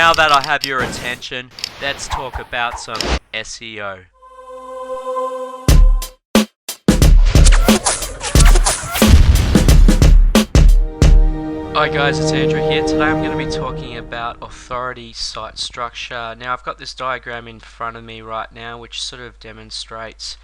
now that I have your attention, let's talk about some SEO. Hi guys, it's Andrew here. Today I'm going to be talking about authority site structure. Now I've got this diagram in front of me right now which sort of demonstrates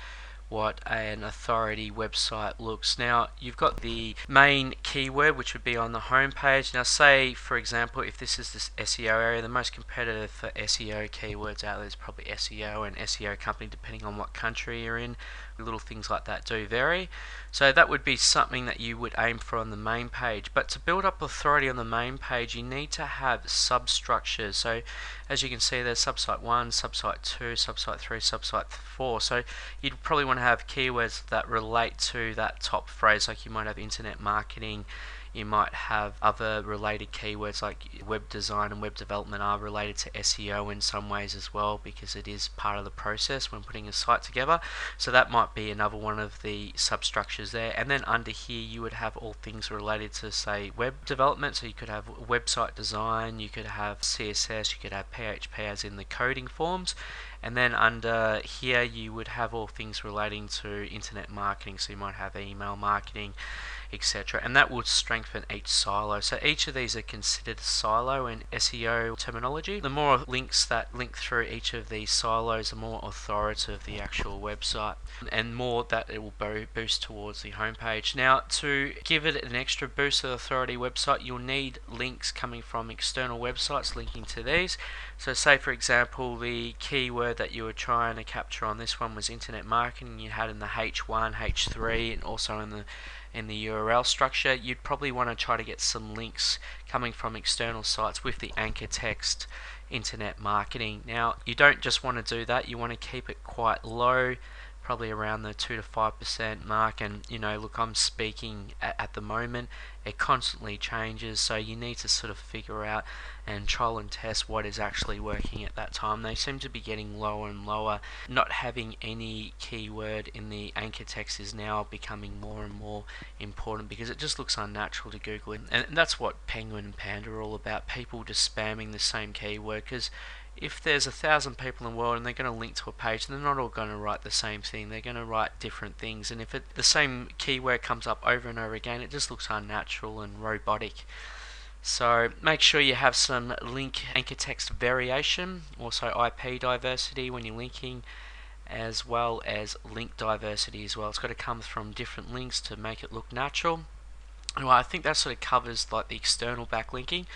what an authority website looks. Now you've got the main keyword which would be on the home page. Now say for example if this is this SEO area, the most competitive for SEO keywords out there is probably SEO and SEO company depending on what country you're in. Little things like that do vary. So that would be something that you would aim for on the main page. But to build up authority on the main page you need to have substructures. So as you can see there's subsite 1, subsite 2, subsite 3, subsite 4. So you'd probably want to have keywords that relate to that top phrase, like you might have internet marketing, you might have other related keywords like web design and web development are related to SEO in some ways as well because it is part of the process when putting a site together. So that might be another one of the substructures there. And then under here you would have all things related to say web development. So you could have website design, you could have CSS, you could have PHP as in the coding forms. And then under here you would have all things relating to internet marketing. So you might have email marketing, etc. And that would strengthen each silo. So each of these are considered a silo in SEO terminology. The more links that link through each of these silos, the more authoritative the actual website and more that it will boost towards the homepage. Now to give it an extra boost to the authority website, you'll need links coming from external websites linking to these. So say for example the keyword that you were trying to capture on this one was internet marketing, you had in the H1, H3 and also in the URL structure, you'd probably want to try to get some links coming from external sites with the anchor text internet marketing. Now you don't just want to do that, you want to keep it quite low, probably around the 2 to 5% mark. And you know, look, I'm speaking at the moment, it constantly changes, so you need to sort of figure out and trial and test what is actually working at that time. They seem to be getting lower and lower. Not having any keyword in the anchor text is now becoming more and more important because it just looks unnatural to Google. And that's what Penguin and Panda are all about, people just spamming the same keyword. Because if there's 1,000 people in the world and they're going to link to a page, they're not all going to write the same thing. They're going to write different things. And if the same keyword comes up over and over again, it just looks unnatural and robotic. So make sure you have some link anchor text variation, also IP diversity when you're linking, as well as link diversity as well. It's got to come from different links to make it look natural. Well, I think that sort of covers like the external backlinking.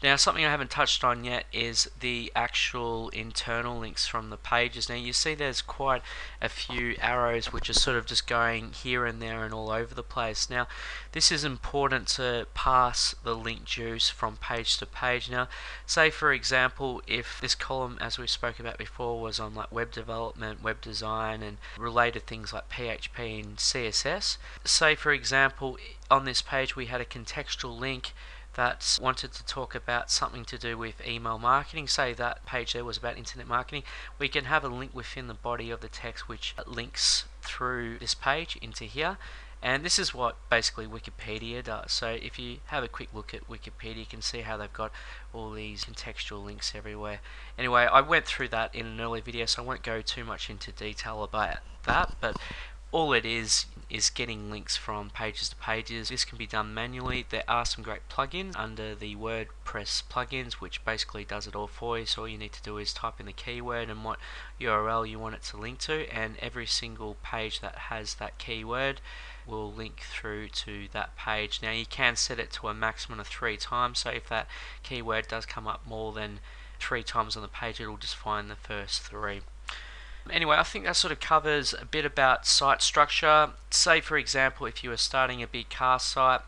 Now something I haven't touched on yet is the actual internal links from the pages. Now you see there's quite a few arrows which are sort of just going here and there and all over the place. Now this is important to pass the link juice from page to page. Now say for example if this column as we spoke about before was on like web development, web design and related things like PHP and CSS. Say for example on this page we had a contextual link that wanted to talk about something to do with email marketing. Say that page there was about internet marketing, we can have a link within the body of the text which links through this page into here. And this is what basically Wikipedia does. So if you have a quick look at Wikipedia, you can see how they've got all these contextual links everywhere. Anyway, I went through that in an earlier video, so I won't go too much into detail about that, but all it is getting links from pages to pages. This can be done manually. There are some great plugins under the WordPress plugins which basically does it all for you. So all you need to do is type in the keyword and what URL you want it to link to, and every single page that has that keyword will link through to that page. Now you can set it to a maximum of 3 times, so if that keyword does come up more than 3 times on the page, it will just find the first 3. Anyway, I think that sort of covers a bit about site structure. Say for example if you were starting a big car site,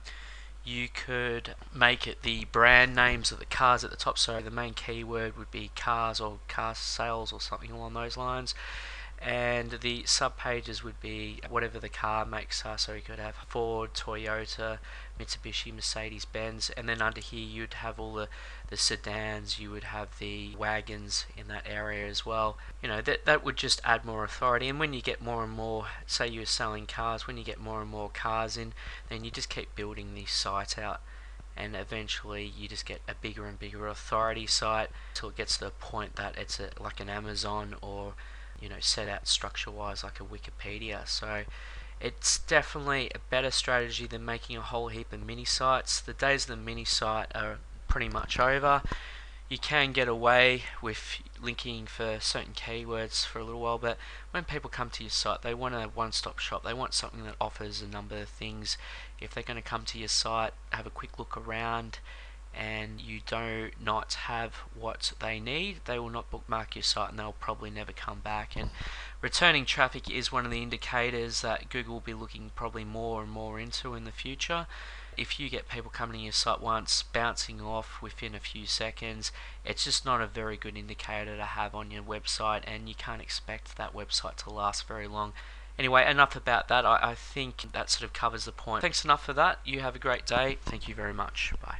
you could make it the brand names of the cars at the top, so the main keyword would be cars or car sales or something along those lines, and the sub pages would be whatever the car makes are. So you could have Ford, Toyota, Mitsubishi, Mercedes-Benz, and then under here you'd have all the sedans, you would have the wagons in that area as well. You know, that would just add more authority. And when you get more and more, say you're selling cars, when you get more and more cars in, then you just keep building the site out and eventually you just get a bigger and bigger authority site till it gets to the point that it's like an Amazon, or set out structure wise like a Wikipedia. So it's definitely a better strategy than making a whole heap of mini sites. The days of the mini site are pretty much over. You can get away with linking for certain keywords for a little while, but when people come to your site, they want a one-stop shop. They want something that offers a number of things. If they're going to come to your site, have a quick look around, and you do not have what they need, they will not bookmark your site, and they'll probably never come back. And returning traffic is one of the indicators that Google will be looking probably more and more into in the future. If you get people coming to your site once, bouncing off within a few seconds, it's just not a very good indicator to have on your website, and you can't expect that website to last very long. Anyway, enough about that. I think that sort of covers the point. Thanks enough for that. You have a great day. Thank you very much. Bye.